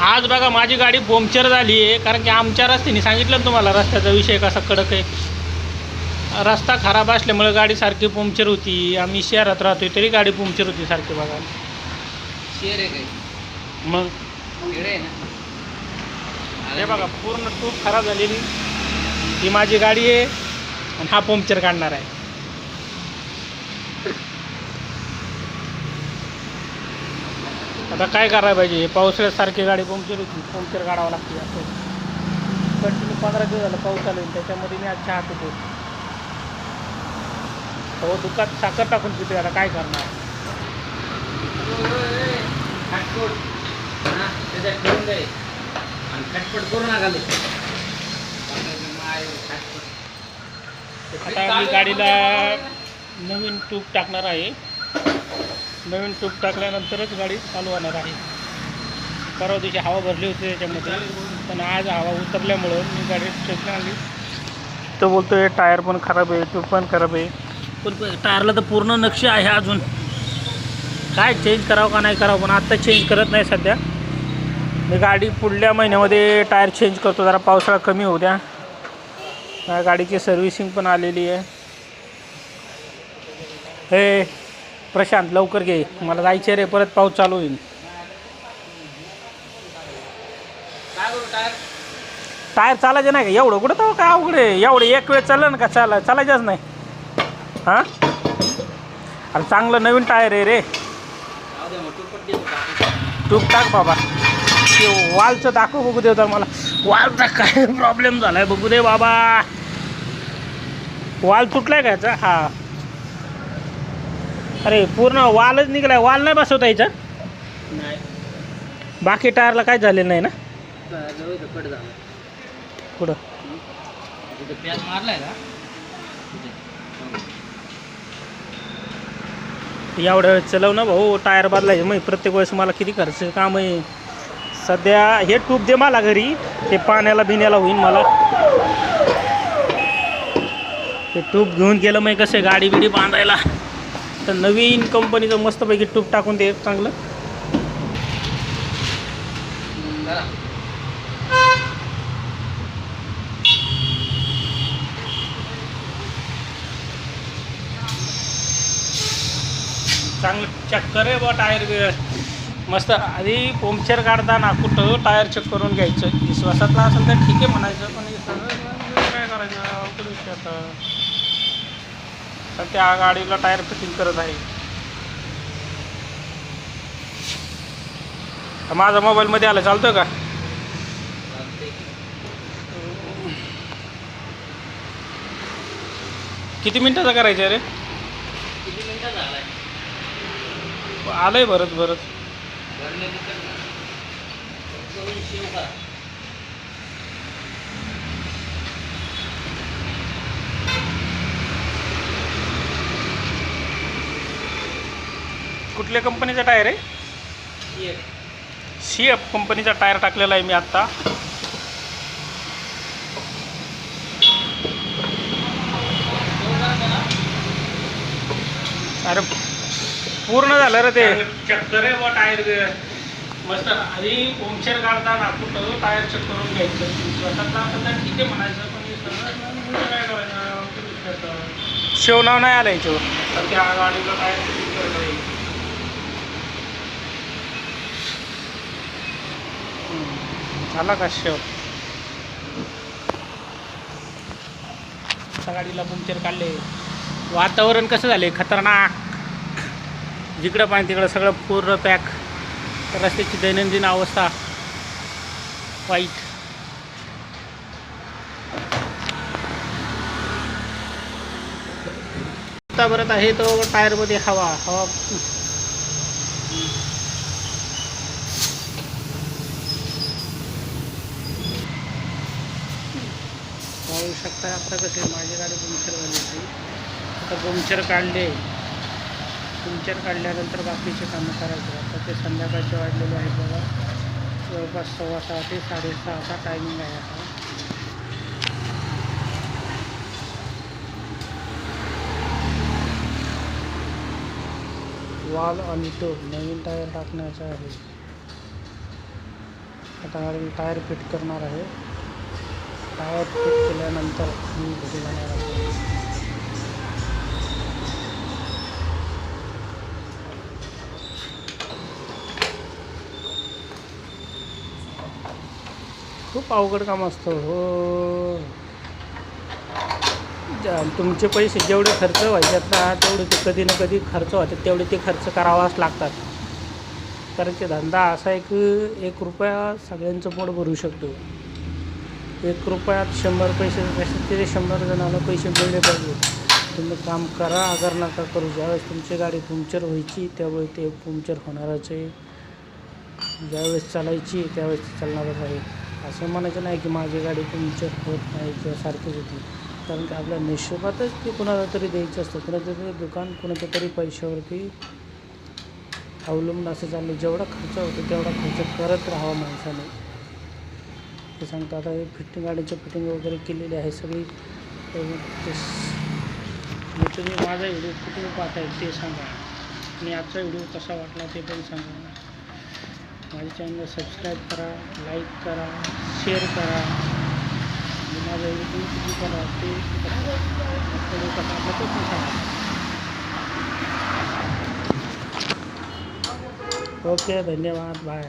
आज बघा माझी गाडी पंक्चर झाली आहे, कारण की आमच्या रस्त्याने सांगितलं ना तुम्हाला रस्त्याचा विषय कसा कडक आहे. रस्ता खराब असल्यामुळे गाडी सारखी पंक्चर होती. आम्ही शहरात राहतोय तरी गाडी पंक्चर होती सारखी बघा. शेर आहे काय मग शेर आहे ना. हे बघा पूर्ण ट्यूब खराब झालेली. ही माझी गाडी आहे आणि हा पंक्चर काढणार आहे. आता काय करायला पाहिजे, पावसाळ्यासारखी गाडी पंक्चर काढावं लागते. असं कंटिन्यू 15 दिवस झालं पाऊस चालू आहे, त्याच्यामध्ये मी आज चहा पितो. हो दुकान साखर टाकून पितो. आता काय करणार. त्याच्यात ठेवून दे आणि खटपट करू नका. आता मी गाडीला नवीन ट्यूब टाकणार आहे. नवीन ट्यूब टाकल्यानंतरच गाडी चालू होणार आहे. परवा दिवशी हवा भरली होती त्याच्यामध्ये, पण आज हवा उतरल्यामुळं मी गाडी स्टेशन आली. तो बोलतो आहे टायर पण खराब आहे, ट्यूब पण खराब आहे. पण टायरला तर पूर्ण नक्षी आहे अजून. काय चेंज करावं का नाही करावं, पण आत्ता चेंज करत नाही सध्या. मी गाडी पुढल्या महिन्यामध्ये टायर चेंज करतो, जरा पावसाळा कमी होऊ द्या. गाडीची सर्व्हिसिंग पण आलेली आहे. हे प्रशांत लवकर घे, मला जायचे रे, परत पाऊस चालू होईल. टायर चालायचे नाही का एवढं कुठं, तर काय अवघड आहे एवढं. एक वेळ चाललं ना का चालायचंच नाही. हां अरे चांगलं नवीन टायर आहे रे. ट्यूब टाक बाबा. ते वालचं दाखव बघू दे तर मला. वालचा काय प्रॉब्लेम झाला आहे बघू दे बाबा. वाल तुटलाय का याचा. हा अरे पूर्ण वालच निघालाय. वाल नाही बसवता यायचा. नाही बाकी टायरला काय झालेलं नाही ना. कट झाला पुढं पॅच मारलाय का. एवढ्या वेळेस चलव ना भाऊ. टायर बदलायचे मग प्रत्येक वेळेस मला किती खर्च काम आहे. सध्या हे ट्यूब दे मला घरी, ते पाण्याला बिण्याला होईन मला. ते ट्यूब घेऊन गेलं मग कसं गाडी बिडी बांधायला. तर नवीन कंपनीचं मस्तपैकी ट्यूब टाकून दे चांगलं. चांगलं चक्कर आहे बा टायर मस्त. आधी पंक्चर काढताना कुठं टायर चेक करून घ्यायचं. विश्वासातला असेल तर ठीक आहे म्हणायचं, पण काय करायचं आता. त्या गाडीला टायर फिटिंग करत आहे. माझा मोबाईलमध्ये आला चालतोय का. किती मिनिटाचा करायचं रे. किती मिनिटात झालाय. आलंय बरंच बरंच. कुठल्या कंपनीचा टायर आहे. CF कंपनीचा टायर टाकलेला आहे मी आत्ता. अरे पूर्ण झालं रे ते. चक्कर आहे बा टायर मस्त. आधी पंक्चर काढताना कुठं टायर चेक करून घ्यायचं. स्वतःला असं तर ठीक आहे म्हणायचं, पण काय करायचं. शेवनाव नाही आलं याच्यावर. तर त्या गाडीला टायर फिटिंग करत आहे. झाला का शेव. त्या गाडीला पंक्चर काढले. वातावरण कसं झाले खतरनाक. जिकडं पाहिजे तिकडं सगळं पूर्ण पॅक. रस्त्याची दैनंदिन अवस्था वाईट. आता बरं आहे तो टायरमध्ये हवा पाहू शकता. आता कसे माझी गाडी पंक्चर झाली होती. आता पंक्चर काढले. पंक्चर काढल्यानंतर बाकीचे कामं करायचे. आता ते संध्याकाळचे वाढलेले आहेत बघा. जवळपास 6:15 ते 6:30 टायमिंग आहे आता. वाल आणि तो नवीन टायर टाकण्याचा आहे. आता गाडी टायर फिट करणार आहे. टायर फिट केल्यानंतर मी घरी जाणार आहे. खूप अवघड काम असतं हो. तुमचे पैसे जेवढे खर्च व्हायच्यात ना तेवढे ते कधी ना कधी खर्च होतात, तेवढे ते खर्च करावाच लागतात. कारण ते धंदा असा आहे की 1 रुपया सगळ्यांचं पोट भरू शकतो. 1 रुपयात 100 पैसे असतात, ते 100 जणांना पैसे मिळले पाहिजे. तुम्ही काम करा अगर नका करू. ज्यावेळेस तुमची गाडी पंक्चर व्हायची त्यावेळी ते पंक्चर होणारच आहे. ज्यावेळेस चालायची त्यावेळेस ती चालणारच आहे. असं म्हणायचं नाही की माझी गाडी पंक्चर होत नाही किंवा सारखीच होती. कारण की आपल्या नशिबातच ते कोणाला तरी द्यायचं असतं. कोणाचं तरी दुकान कोणाच्या तरी पैशावरती अवलंबून असं चाललं. जेवढा खर्च होतो तेवढा खर्च करत राहावा माणसाने. ते सांगतो. आता हे गाडीची फिटिंग वगैरे केलेली आहे सगळी. तुम्ही माझा व्हिडिओ कुठे पाहताय ते सांगा आणि आजचा व्हिडिओ कसा वाटला ते पण सांगा. माझ्या चॅनलला सबस्क्राईब करा, लाईक करा, शेअर करा. माझा व्हिडिओ किती करा ते सांगा. ओके, धन्यवाद, बाय.